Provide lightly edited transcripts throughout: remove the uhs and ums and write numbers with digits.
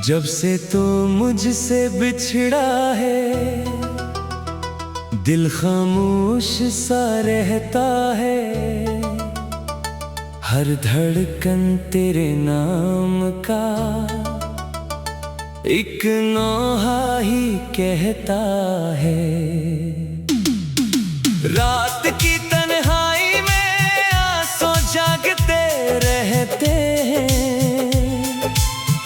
जब से तो मुझसे बिछड़ा है, दिल खामोश सा रहता है। हर धड़कन तेरे नाम का एक नौहा ही कहता है। रात की तन्हाई में आंसू जागते रहते हैं।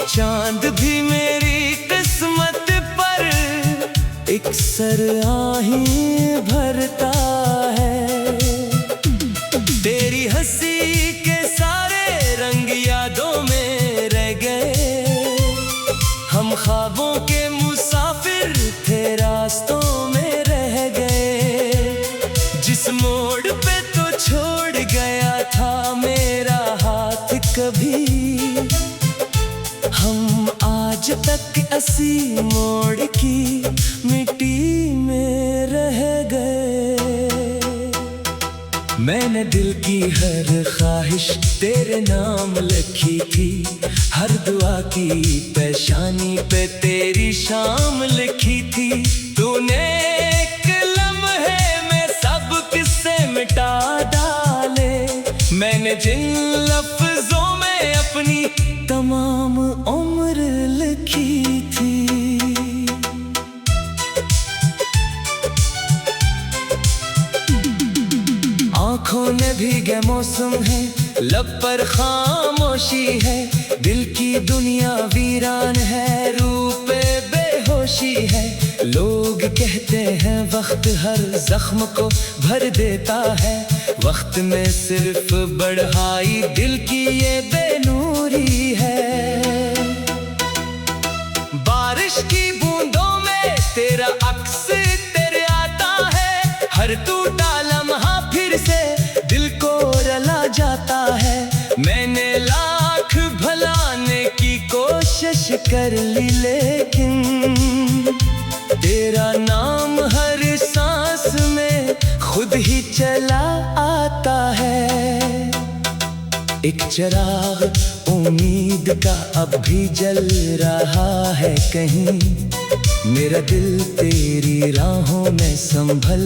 चांद भी मेरी किस्मत पर एक सरआही भरता है। तेरी हंसी के सारे रंग यादों में रह गए। हम ख्वाबों के मुसाफिर थे, रास्तों में रह गए। जिस मोड़ पे तो छोड़ गया था मेरा हाथ कभी, हम आज तक असी मोड़ की मिट्टी में रह गए। मैंने दिल की हर ख्वाहिश तेरे नाम लिखी थी। हर दुआ की पेशानी पे तेरी शाम लिखी थी। तूने एक लम्हे में सब किस्से मिटा डाले। मैंने जिन लफ्जों में अपनी तमाम उम्र लिखी थी। आँखों ने भीगे मौसम है, लब पर खामोशी है। दिल की दुनिया वीरान है, रूप बेहोशी है। लोग कहते हैं वक्त हर जख्म को भर देता है। वक्त में सिर्फ बढ़ाई दिल की ये बेनूरी है। बारिश की बूंदों में तेरा अक्स तेरे आता है। हर टूटा लम्हा फिर से दिल को रला जाता है। मैंने लाख भलाने की कोशिश कर ली, लेकिन तेरा नाम हर सांस में खुद ही चला आता है। एक चिराग उम्मीद का अब भी जल रहा है कहीं। मेरा दिल तेरी राहों में संभल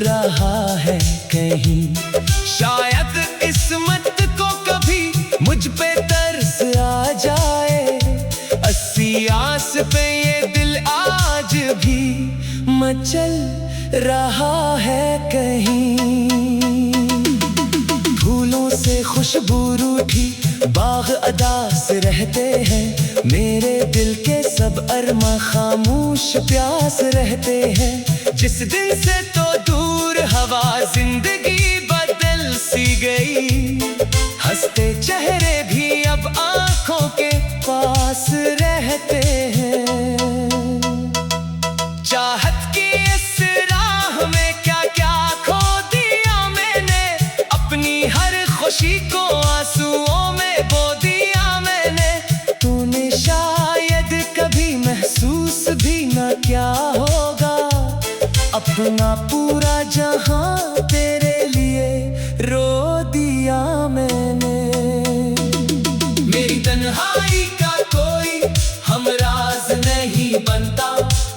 रहा है कहीं। शायद किस्मत को कभी मुझ पे तरस आ जाए। अस्सी आस पे ये दिल आज भी मचल रहा है कहीं। फूलों से खुशबू रूठी बाग अदास रहते हैं। मेरे दिल के सब अरमा खामोश प्यास रहते हैं। जिस दिन से तो दूर हवा जिंदगी बदल सी गई। हंसते चेहरे भी अब आंखों के पास रहते हैं। चाहत की इस राह में क्या क्या खो दिया मैंने। अपनी हर खुशी को आंसुओं में बो दिया मैंने। तूने शायद कभी महसूस भी न क्या होगा। अपना पूरा जहां तेरे लिए रो दिया मैंने। मेरी तन्हाई का कोई हमराज नहीं बनता।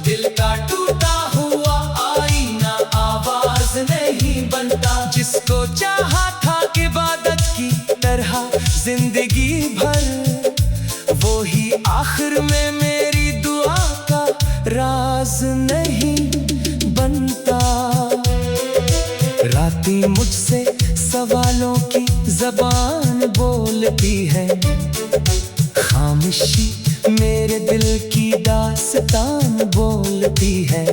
दिल का टूटा हुआ आईना आवाज नहीं बनता। जिसको चाहा था इबादत की तरह जिंदगी भर, वो ही आखिर में मेरी दुआ का राज नहीं बनता। रातें मुझसे सवालों की जबान बोलती है। खामोशी मेरे दिल की दास्तान बोलती है।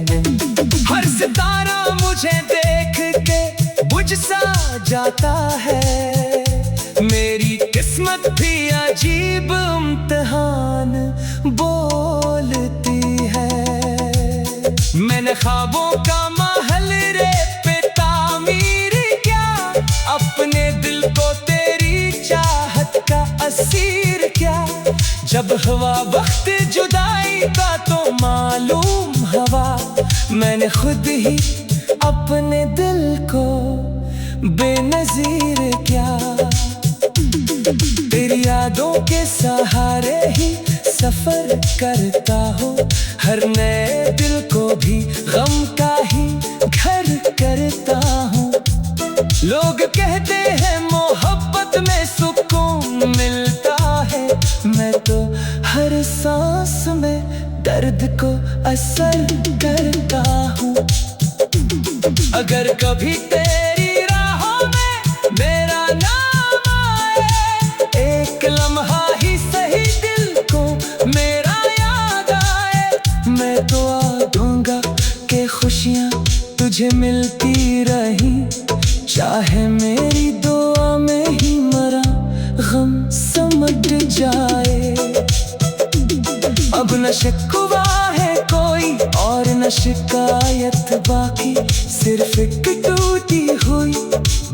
हर सितारा मुझे देख के बुझ सा जाता है। मेरी किस्मत भी अजीब इम्तिहान बोलती है। मैंने ख्वाबों का महल रे पे तामीर किया। अपने दिल को तेरी चाहत का असीर क्या। जब हुआ वक्त जुदाई का तो मालूम हवा। मैंने खुद ही अपने दिल को बेनजीर क्या। तेरी यादों के सहारे ही सफर करता हो, हर नए दिल को भी गम का ही घर करता हूँ। लोग कहते हैं मोहब्बत में सुकून मिलता है, मैं तो हर सांस में दर्द को असर करता हूँ। अगर कभी तेरी राहों में मेरा नाम आए, एक लम्हा ही सही दिल को मेरा याद आए, मैं दुआ दूंगा कि खुशियाँ तुझे मिलती रही, चाहे मेरी दुआ में ही मरा गम समझ जाए। अब न शिकवा है कोई और न शिकायत बाकी, सिर्फ एक टूटी हुई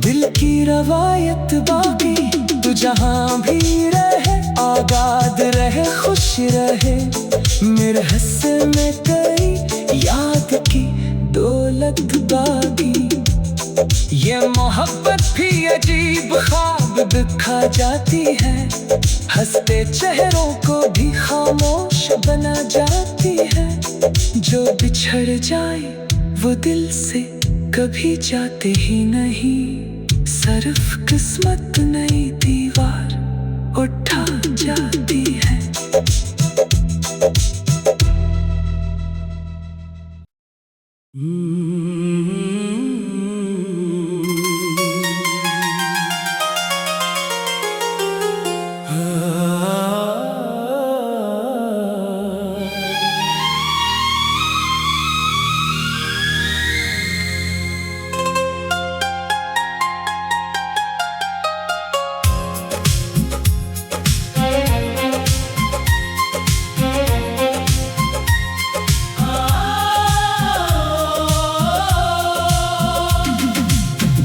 दिल की रवायत बाकी। तू जहाँ भी रहे आबाद रहे खुश रहे, मेरे हिस्से में कई याद की दौलत बाकी। ये मोहब्बत भी अजीब ख्वाब दिखा जाती है, हंसते चेहरों को भी खामोश बना जाती है। जो बिछड़ जाए वो दिल से कभी जाते ही नहीं, सिर्फ किस्मत नई दीवार उठा जाती है।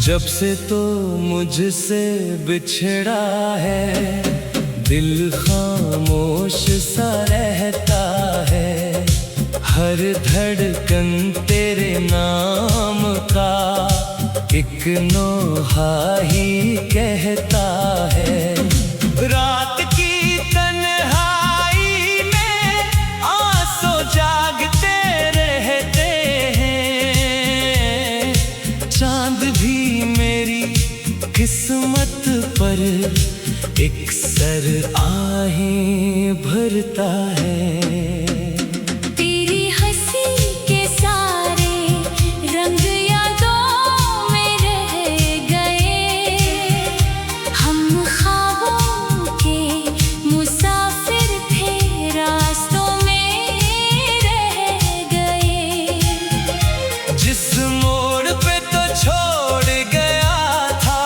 जब से तो मुझसे बिछड़ा है, दिल खामोश सा रहता है। हर धड़कन तेरे नाम का एक नोहा ही कहता है। रात की तन्हाई में आंसू जागते रहते हैं, चांद भी मेरी किस्मत पर एक सर आहें भरता है। तेरी हंसी के सारे रंग यादों में रह गए, हम ख्वाबों के मुसाफिर थे, रास्तों में रह गए। जिस मोड़ पे तो छोड़ गया था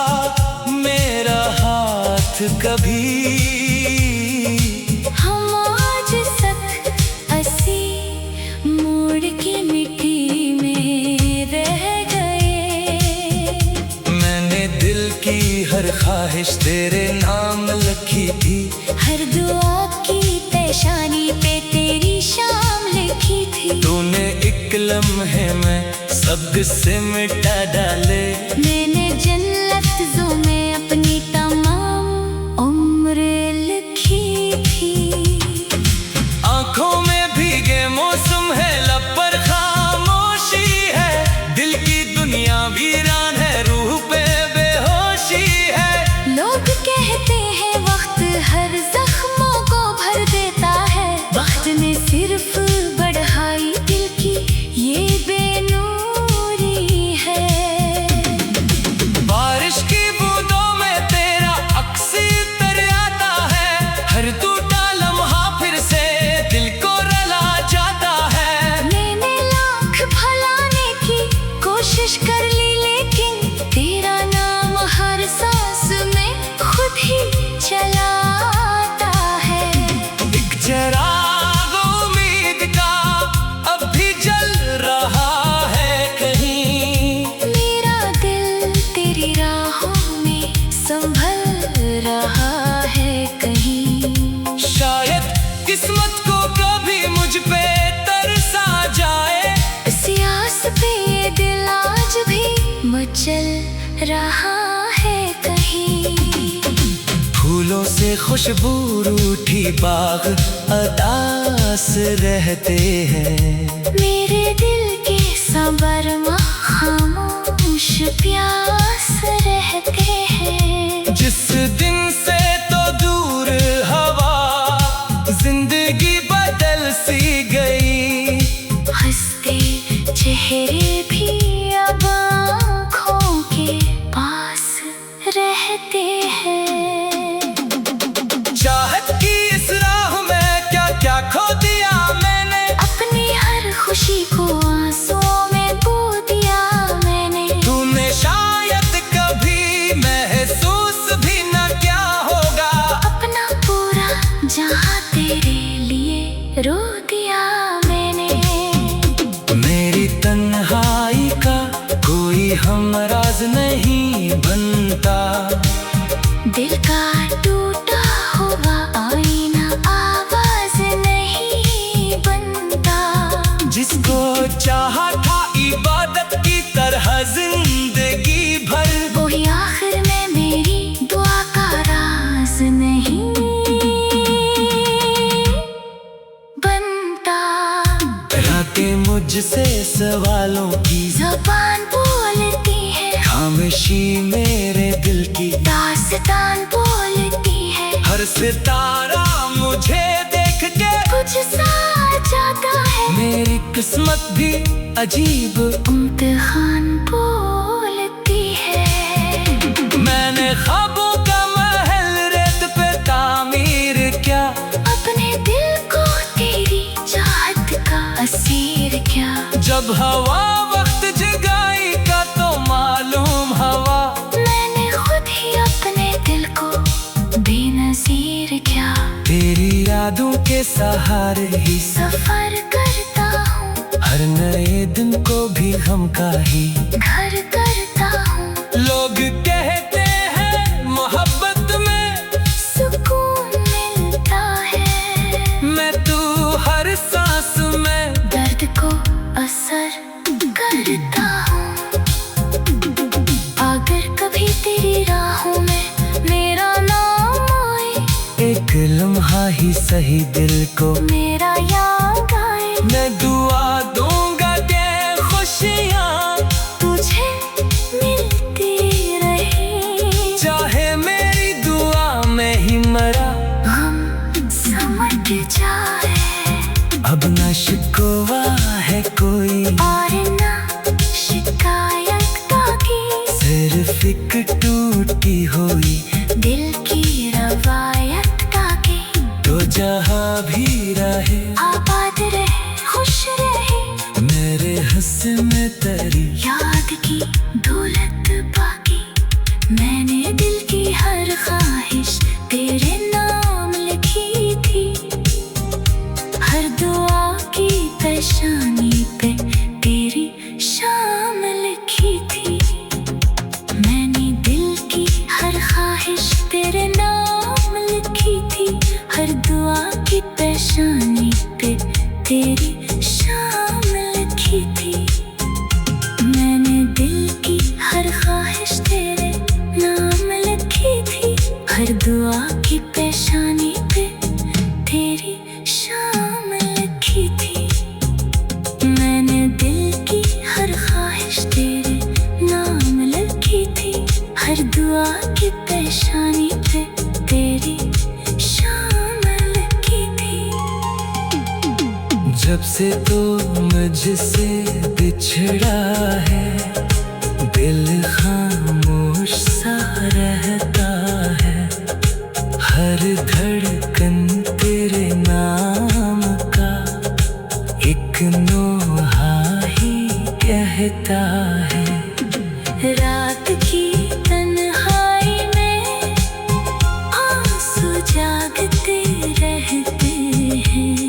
मेरा हाथ कभी, हम आज 80 मोड़ की मिट्टी में रह गए। मैंने दिल की हर ख्वाहिश तेरे नाम लिखी थी, हर दुआ की पेशानी पे तेरी शाम लिखी थी। तूने एक लम्हे में सब से मिटा डाले, मैंने जन्नत में अपनी तमाम उम्र लिखी थी। आंखों में भीगे मौसम है, लब पर खामोशी है, दिल की दुनिया वीरान है, रूह पे बेहोशी है। लोग कहते हैं वक्त हर जख्मों को भर देता है, वक्त ने सिर्फ बढ़ाई दिल की ये बेनूरी है। बारिश की बूंदों में तेरा अक्स उतर आता है, हर टूटा लम्हा फिर से दिल को रुला जाता है। मैंने लाख भुलाने की कोशिश कर ली, लेकिन तेरा नाम हर सांस में खुद ही चला आता है। एक चिराग उम्मीद का अब भी जल रहा है कहीं, मेरा दिल तेरी राहों में संभल रहा है कहीं। शायद किस्मत को कभी मुझ पे तरसा जाए, इस आस पे ये दिल आज भी मचल रहा है कहीं। फूलों से खुशबू रूठी बाग अदास रहते हैं। मेरे दिल के सबरमा खामोश प्यास रहते हैं। जिस दिन से तो दूर हवा जिंदगी बदल सी गई। हंसते चेहरे भी अब आँखों के पास रहते हैं। चाहत की इस राह में क्या क्या खो दिया मैंने। अपनी हर खुशी को आंसुओं में बो दिया मैंने। तूने शायद कभी महसूस भी न क्या होगा। अपना पूरा जहां तेरे लिए रो दिया मैंने। मेरी तन्हाई का कोई हमराज नहीं बनता। दिल का टूटा हुआ आईना आवाज नहीं बनता। जिसको चाहा था इबादत की तरह जिंदगी भर, वही आखिर में मेरी दुआ का राज नहीं बनता। रातें मुझसे सवालों की ज़बान बोलती है, खामोशी मेरे दिल की दास्तान बोलती है। हर सितारा मुझे देख के कुछ सा जाता है। मेरी किस्मत भी अजीब इम्तिहान बोलती है। मैंने ख्वाबों का महल रेत पे तामीर क्या। अपने दिल को तेरी चाहत का असीर क्या। जब हवा वक्त जगाई का तो मालूम हवा। मैंने खुद ही अपने दिल को बेनज़ीर क्या। तेरी यादों के सहारे ही सफर करता हूँ, हर नए दिन को भी हम का ही घर करता हूँ। लोग कहते हैं मोहब्बत में सुकून मिलता है। मैं तू हर सांस में दर्द को असर करता हूँ। अगर कभी तेरी राहों में मेरा नाम आए, एक लम्हा ही सही दिल को मेरा याद आए। मैं दुआ दूंगा के खुशियाँ तुझे मिलती रहे। चाहे मेरी दुआ में ही मरा। हम समझ जाए, अब न शिकवा है कोई और ना शिकायत बाकी। सिर्फ एक टूटी हुई दिल की रवायत ताकि तो जहाँ भी रहे आबाद रहे, खुश रहे। मेरे हंस में तेरी याद की दौलत बाकी। मैंने दिल की हर ख्वाहिश तेरे नाम लिखी थी। हर दुआ की पेशानी पे तेरी शाम लिखी थी। मैंने दिल की हर ख्वाहिश तेरे नाम लिखी थी। हर दुआ की पेशानी पे तेरी शाम लिखी थी। मैंने दिल की हर ख्वाहिश तेरे नाम लिखी थी। हर दुआ की पेशानी पे तेरी शाम लिखी थी। मैंने दिल की हर ख्वाहिश तेरे नाम लिखी थी। हर दुआ की पेशानी पे तेरी शाम लिखी थी। जब से तो मुझसे बिछड़ा है, दिल खामोश सा रहता है। हर धड़कन तेरे नाम का एक नोहा ही कहता है। रात की तन्हाई में आंसू जागते रहते हैं।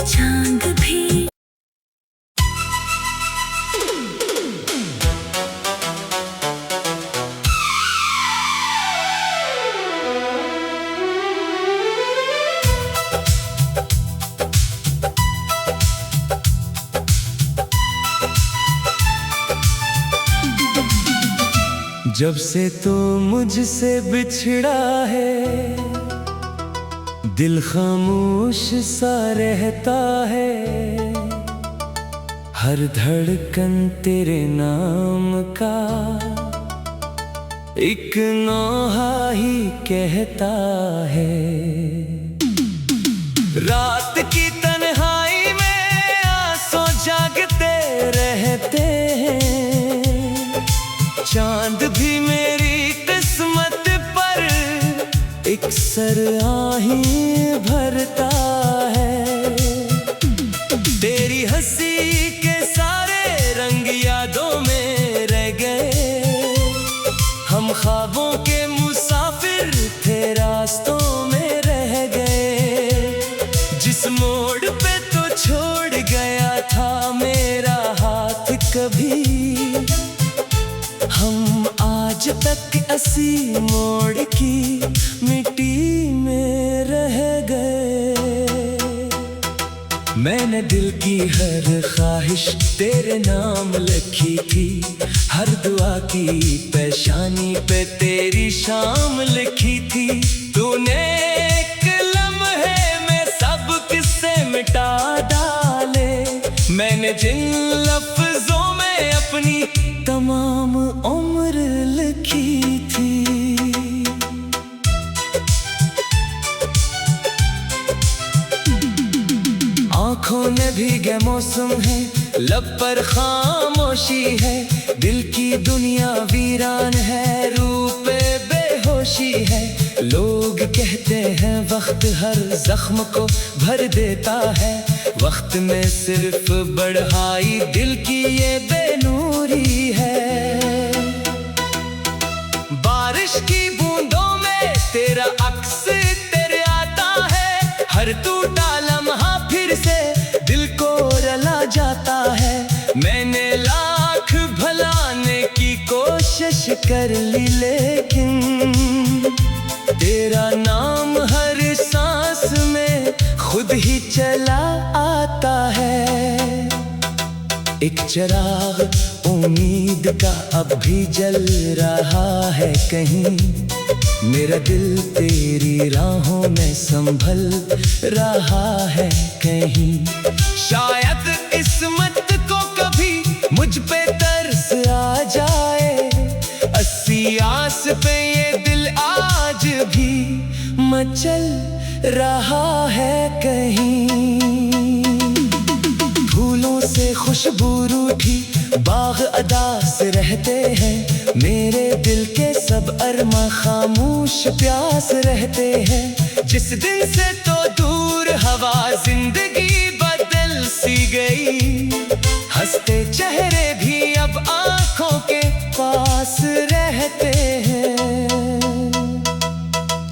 चांद भी जब से तो मुझसे बिछड़ा है, दिल खामोश सा रहता है। हर धड़कन तेरे नाम का एक नौहा ही कहता है। रात की तन्हाई में आंसू जागते रहते हैं। चांद भी मेरी किस्मत पर एक सर आहें भरता है। तेरी हंसी के सारे रंग यादों में रह गए। हम ख्वाबों के मुसाफिर थे, रास्तों में रह गए। जिस मोड़ पे तो छोड़ गया था मेरा हाथ कभी, हम आज तक इसी मोड़ की मिट्टी में रह गए। मैंने दिल की हर ख्वाहिश तेरे नाम लिखी थी। हर दुआ की पेशानी पे तेरी शाम लिखी थी। तूने एक लम्हे में सब किस्से मिटा डाले। मैंने जिन लफ्जों में अपनी तमाम उम्र लिखी थी। आँखों ने भीगे मौसम है, लब पर खामोशी है। दिल की दुनिया वीरान है, रूप पे बेहोशी है। लोग कहते हैं वक्त हर जख्म को भर देता है। वक्त में सिर्फ बढ़ाई दिल की ये बेनूरी है। बारिश की बूंदों में तेरा अक्स तेरे आता है। हर टूटा लम्हा फिर से दिल को रला जाता है। मैंने लाख भलाने की कोशिश कर ली, लेकिन तेरा नाम हर सांस में खुद ही चला आता है। एक चिराग उम्मीद का अब भी जल रहा है कहीं। मेरा दिल तेरी राहों में संभल रहा है कहीं। शायद किस्मत को कभी मुझ पे तरस आ जाए। अस्सी आस पे ये दिल आज भी मचल रहा है कहीं। फूलों से खुशबू रूठी बाग अदास रहते हैं। मेरे दिल के सब अरमा खामोश प्यास रहते हैं। जिस दिन से तो दूर हवा जिंदगी बदल सी गई। हंसते चेहरे भी अब आंखों के पास रहते हैं।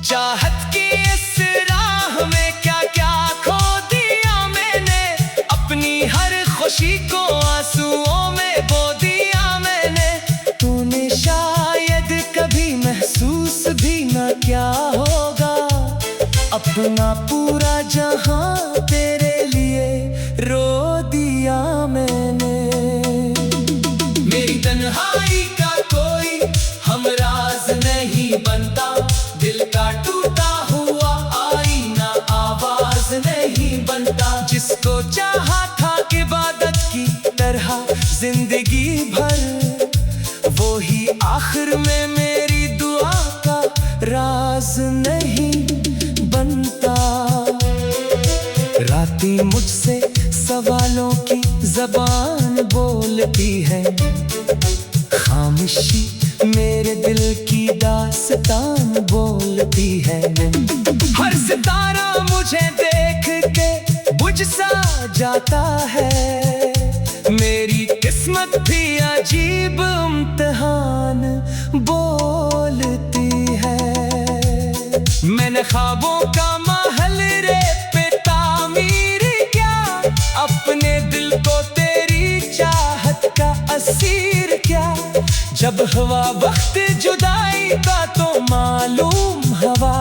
चाहत की इस राह में क्या क्या खो दिया मैंने। अपनी हर खुशी को आंसुओं में बो दिया मैंने। तूने शायद कभी महसूस भी न क्या होगा। अपना पूरा जहां तेरे लिए रो दिया मैंने। मेरी तन्हाई का कोई हमराज नहीं बनता। दिल का टूटा हुआ आईना आवाज नहीं बनता। जिसको चाहा था इबादत की तरह जिंदगी भर, वो ही आखिर में मेरी दुआ का राज नहीं बनता। रातें मुझसे सवालों की जबान बोलती है। खामोशी मेरे दिल की दास्तान बोलती है। हर सितारा मुझे देख के बुझ सा जाता है। मेरी किस्मत भी अजीब इम्तिहान बोलती है। मैंने ख्वाबों का महल रे पे तामीर किया। अपने दिल को तेरी चाहत का असीर किया। जब हुआ वक्त जुदाई का तो मालूम हवा।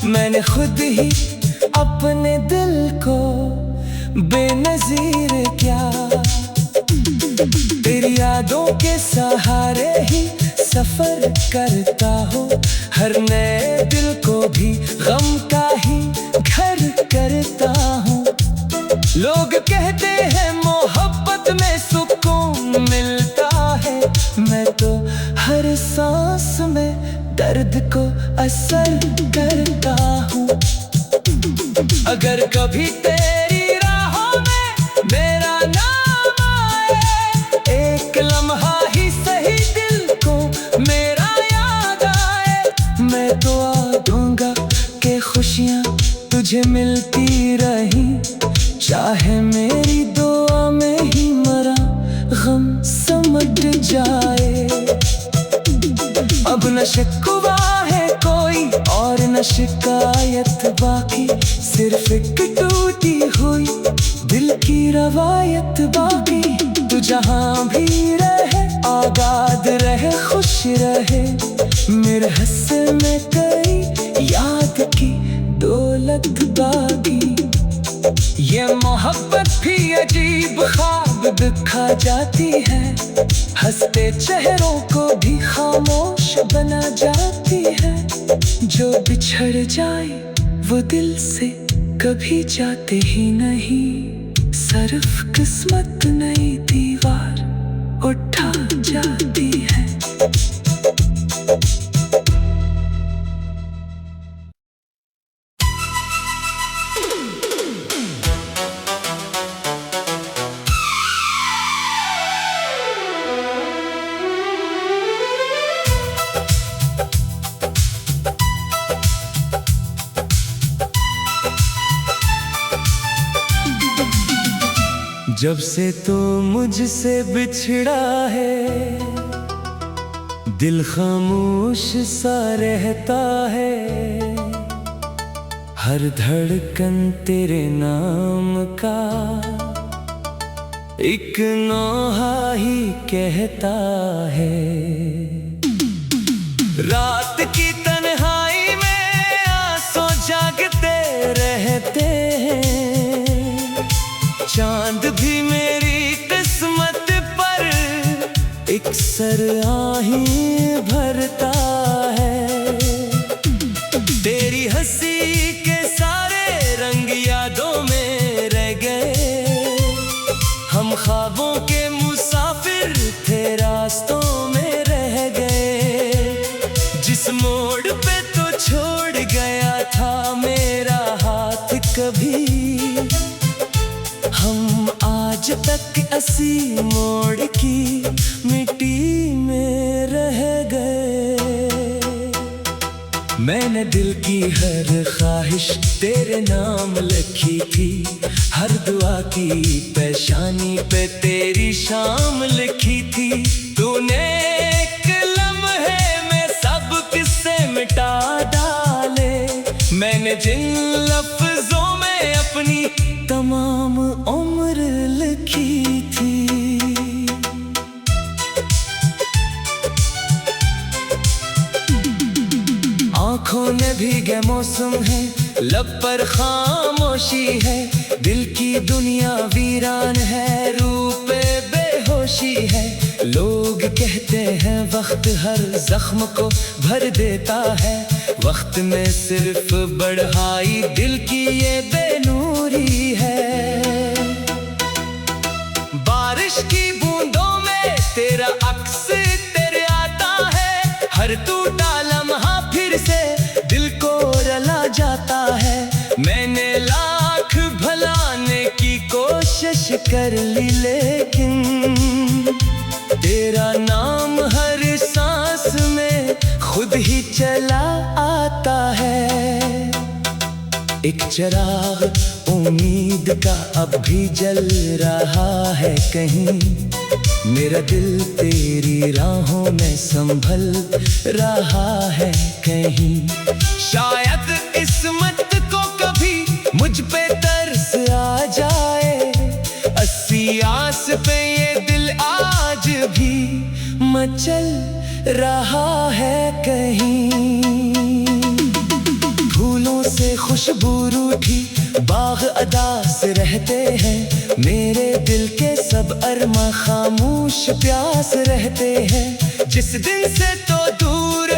मैंने खुद ही अपने दिल को बेनजीर क्या। तेरी यादों के सहारे ही सफर करता हो, हर नए दिल को भी गम का ही घर करता हूँ। लोग कहते हैं मोहब्बत में सुकून मिलता है, मैं तो हर सांस में दर्द को असर करता हूँ। अगर कभी तेरी राहों में मेरा नाम आए, एक लम्हा ही सही दिल को मेरा याद आए, मैं दुआ दूंगा कि खुशियाँ तुझे मिलती रही, चाहे मेरी दुआ में ही मरा गम समझ जाए। अब न शिकवा है कोई और न शिकायत बाकी, सिर्फ एक टूटी हुई दिल की रवायत बाकी। तू जहाँ भी रहे आबाद रहे खुश रहे, मेरे हिस्से में कई याद की दौलत बाकी। ये मोहब्बत भी अजीब ख्वाब दिखा जाती है, हंसते चेहरों को भी खामोश बना जाती है। जो बिछड़ जाए वो दिल से कभी जाते ही नहीं, सिर्फ किस्मत नई दीवार उठा जाती है। जब से तो मुझसे बिछड़ा है, दिल खामोश सा रहता है, हर धड़कन तेरे नाम का एक नौहा ही कहता है। रात की तन्हाई में आंसू जागते रहते हैं, चांद भी मेरी किस्मत पर एक सर आहें भरता है। तेरी हंसी के सारे रंग यादों में रह गए, हम ख्वाबों के मुसाफिर थे रास्तों में रह गए। जिस मोड़ पे तो छोड़ गया था मेरा हाथ कभी, हम आज तक असी मोड़ की मिट्टी में रह गए। मैंने दिल की हर ख्वाहिश तेरे नाम लिखी थी, हर दुआ की पेशानी पे तेरी शाम लिखी थी। तूने एक लम्हे में सब किस्से मिटा डाले, मैंने जिन लफ्जों में अपनी तमाम उम्र लिखी थी। आँखों ने भीगे मौसम है, लब पर खामोशी है, दिल की दुनिया वीरान है, रूप पे बेहोशी है। लोग कहते हैं वक्त हर जख्म को भर देता है, वक्त में सिर्फ बढ़ाई दिल की ये बेनूरी है। बारिश की बूंदों में तेरा अक्स तेरे आता है, हर टूटा लम्हा फिर से दिल को रला जाता है। मैंने लाख भलाने की कोशिश कर ली, लेकिन तेरा नाम हर सांस में खुद ही चला आता है। एक चिराग उम्मीद का अब भी जल रहा है कहीं, मेरा दिल तेरी राहों में संभल रहा है कहीं। शायद किस्मत को कभी मुझ पे तरस आ जाए, अस्सी आस पे ये दिल आज भी मचल रहा है कहीं। फूलों से खुशबू रूठी बाग अदास रहते हैं, मेरे दिल के सब अरमा खामोश प्यास रहते हैं। जिस दिन से तो दूर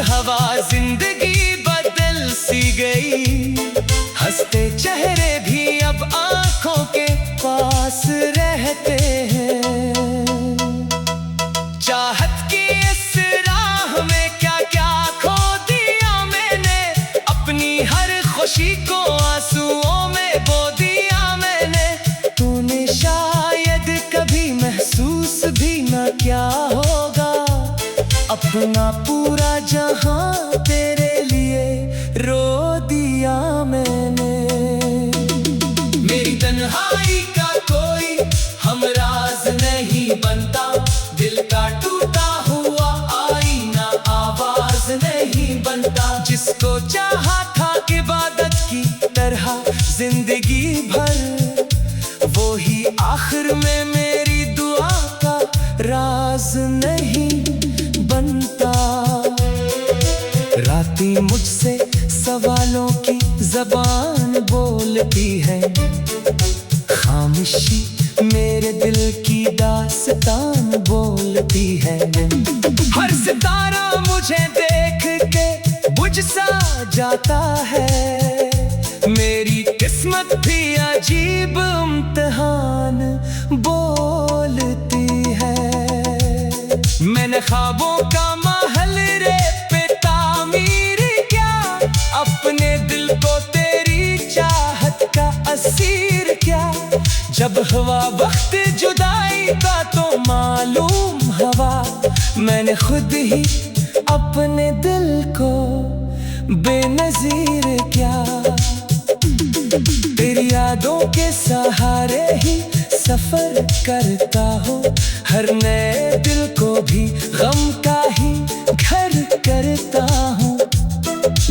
बनता, जिसको चाहा था इबादत की तरह जिंदगी भर, वो ही आखिर में मेरी दुआ का राज नहीं बनता। रातें मुझसे सवालों की जबान बोलती है, खामोशी मेरे दिल की दास्तान बोलती है। हर सितारा मुझे देख के बुझ सा जाता है, मेरी किस्मत भी अजीब इम्तिहान बोलती है। मैंने ख्वाबों का महल रे पे तामीर किया, अपने दिल को तेरी चाहत का असीर क्या। जब हुआ वक्त जुदाई का तो मालूम हवा, मैंने खुद ही अपने दिल को बेनजीर क्या। तेरी यादों के सहारे ही सफर करता हूँ, हर नए दिल को भी गम का ही घर करता हूँ।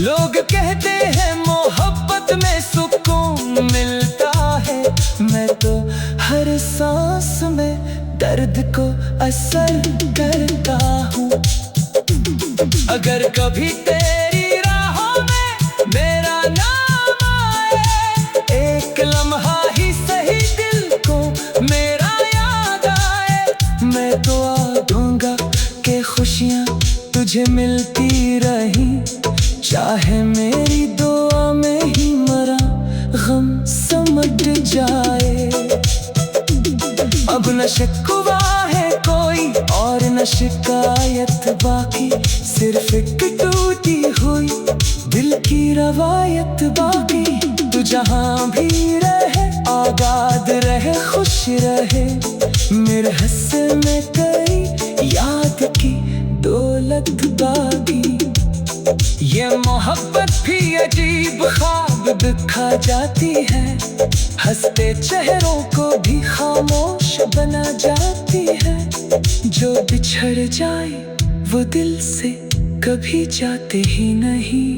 लोग कहते हैं मोहब्बत में सुकून मिलता है, मैं तो हर सांस में दर्द को असर करता हूँ। अगर कभी तेरी राहों में मेरा नाम आए, एक लम्हा ही सही दिल को मेरा याद आए, मैं दुआ दूंगा कि खुशियाँ तुझे मिलती रही, चाहे मेरी दुआ में ही मरा गम समट जाए। अब न शिकवा है कोई और न शिकायत बाकी, सिर्फ एक टूटी हुई दिल की रवायत बाकी। तू जहाँ भी रहे आबाद रहे खुश रहे, मेरे हिस्से में कई याद की दौलत बाकी। ये मोहब्बत भी अजीब ख्वाब दिखा जाती है, हंसते चेहरों को भी खामोश बना जाती है। जो बिछड़ जाए वो दिल से कभी जाते ही नहीं,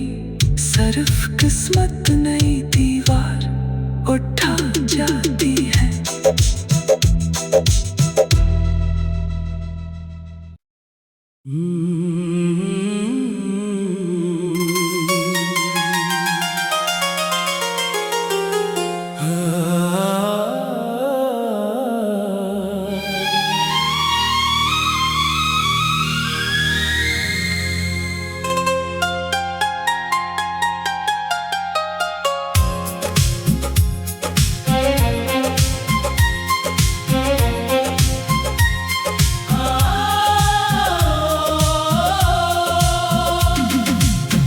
सिर्फ किस्मत नई दीवार उठा जाती है।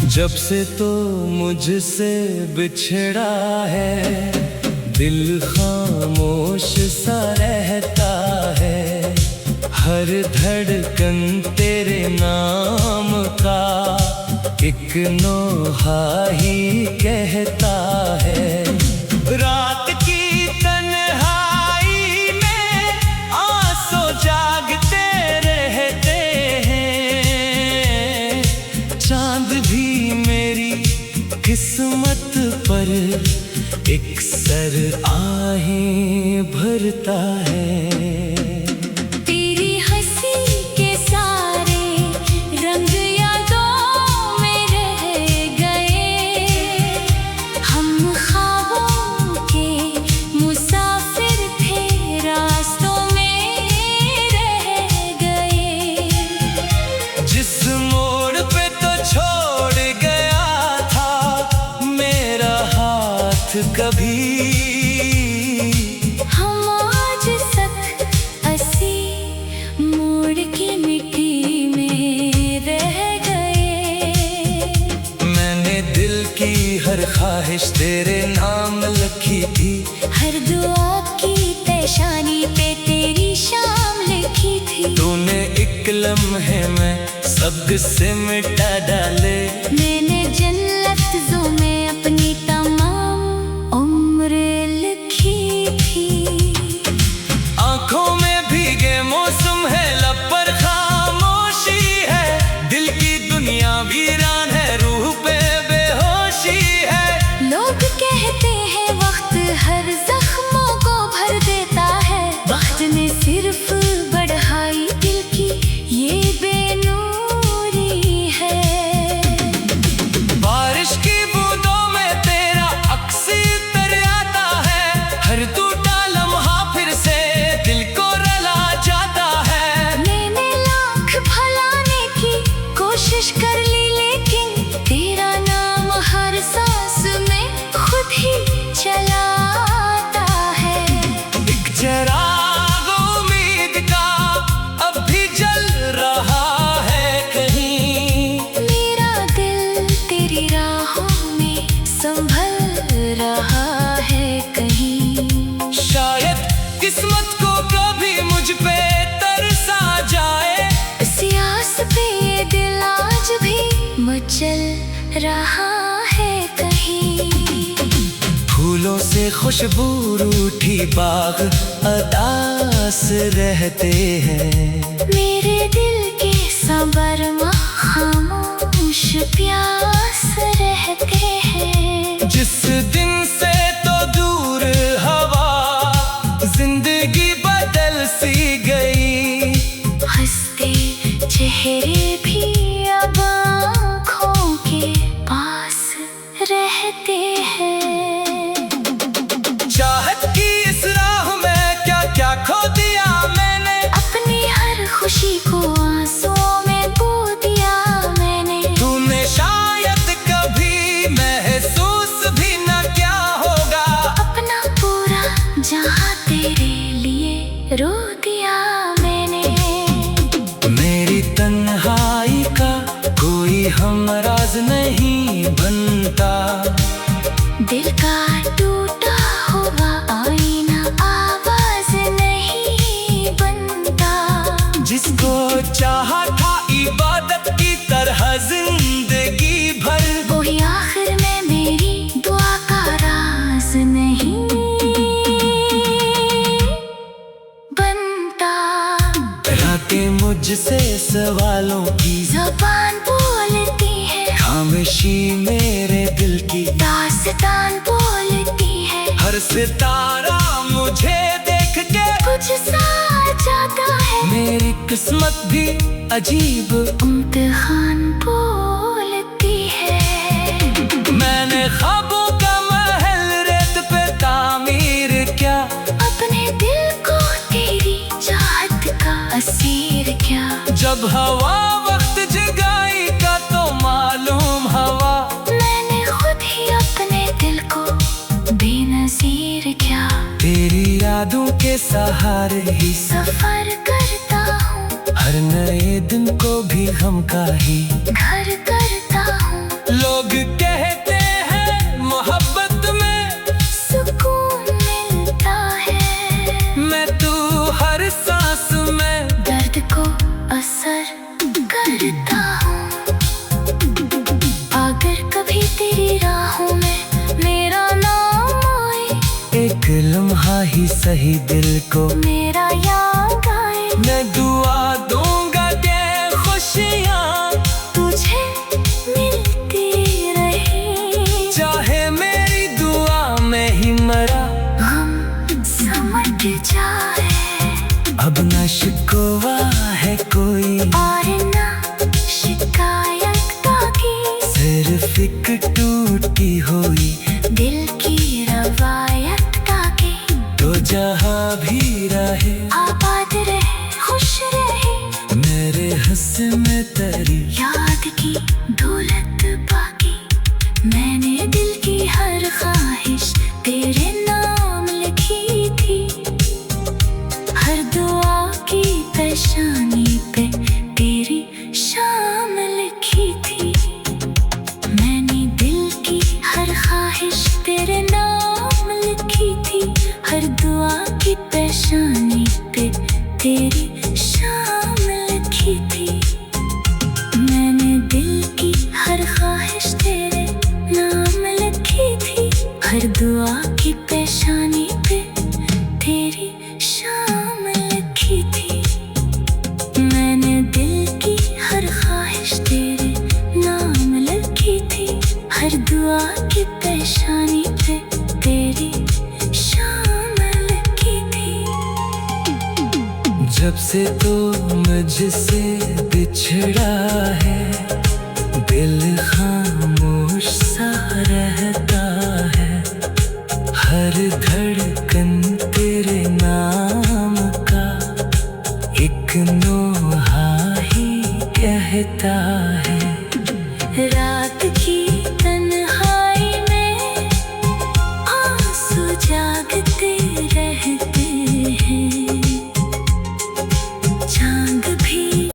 जब से तो मुझसे बिछड़ा है, दिल खामोश सा रहता है। हर धड़कन तेरे नाम का एक नोहा ही कहता है। रात की तन्हाई में आंसू जागते रहते हैं, चांद भी मेरी किस्मत पर एक सर आहें भरता है। तेरी हंसी के सारे रंग यादों में रह गए, हम ख्वाबों के मुसाफिर थे रास्तों में रह गए। जिस मोड़ पे तो छोड़ गया था मेरा हाथ कभी, हम आज तक असी मोड़ की मिट्टी में रह गए। मैंने दिल की हर ख्वाहिश तेरे नाम लिखी थी, हर दुआ की पेशानी पे तेरी शाम लिखी थी। तूने एक लम्हे में सब से मिटा डाले, मैंने जिन लफ्जों में अपनी तमाम उम्र लिखी थी। आंखों में भीगे मौसम है, लब पर खामोशी है, दिल की दुनिया वीरान है, रूह रहा है कहीं। फूलों से खुशबू रूठी बाग अदास रहते हैं। मेरे दिल के सबर खामोश प्यास रहते हैं। जिस दिन से तो दूर हवा जिंदगी बदल सी गई। हंसते चेहरे भी अब आँखों के पास रहते हैं। चाहत की इस राह में क्या क्या खो दिया मैंने। अपनी हर खुशी को आंसुओं में खो दिया मैंने। तूने शायद कभी महसूस भी न क्या होगा। अपना पूरा जहां तेरे लिए रो दिया मैंने। मेरी तन्हाई का कोई हमराज नहीं बनता। दिल का टूटा हुआ आईना आवाज नहीं बनता। जिसको चाहा था इबादत की तरह जिंदगी भर, वही आखिर में मेरी दुआ का राज नहीं बनता। रातें मुझसे सवालों की ज़बान बोलती है, खामोशी मेरे दिल की दास्तान बोलती है। हर सितारा मुझे देख के कुछ सा जाता है। मेरी किस्मत भी अजीब इम्तिहान बोलती है। मैंने ख्वाबों का महल रेत पे तामीर क्या। अपने दिल को तेरी चाहत का असीर क्या। जब हवा वक्त जगाई का तो मालूम हवा। मैंने खुद ही अपने दिल को बेनज़ीर क्या। तेरी यादों के सहारे ही सफर करता हूँ, हर नए दिन को भी गम का ही घर करता हूँ। लोग कहते हैं मोहब्बत में सुकून मिलता है। मैं तू हर सांस में दर्द को असर करता हूँ। अगर कभी तेरी राहों में मेरा नाम आए, एक लम्हा ही सही दिल को मेरा याद आए। मैं दुआ दूंगा कि खुशियाँ तुझे मिलती रहे। चाहे मेरी दुआ में ही मरा। हम समझ जाए अब न शिकवा है कोई, और ना शिकायत बाकी। सिर्फ एक टूटी हुई दिल की रवायत बाकी। तो जहाँ भी रहे आबाद रहे, खुश रहे। मेरे हंस में तेरी याद की दौलत बाकी। मैंने दिल की हर ख्वाहिश तेरे नाम लिखी थी। हर दुआ की पेशानी पे तेरी शाम लिखी थी। मैंने दिल की हर ख्वाहिश तेरे नाम लिखी थी। हर दुआ की पेशानी पे तेरी शाम लिखी थी। मैंने दिल की हर ख्वाहिश तेरे नाम लिखी थी। हर दुआ की पेशानी पे तेरी शाम लिखी थी। मैंने दिल की हर ख्वाहिश तेरे नाम लिखी थी। हर दुआ की पेशानी पे तेरी शाम लिखी थी। जब से तो मुझसे बिछड़ा है, दिल खामोश सा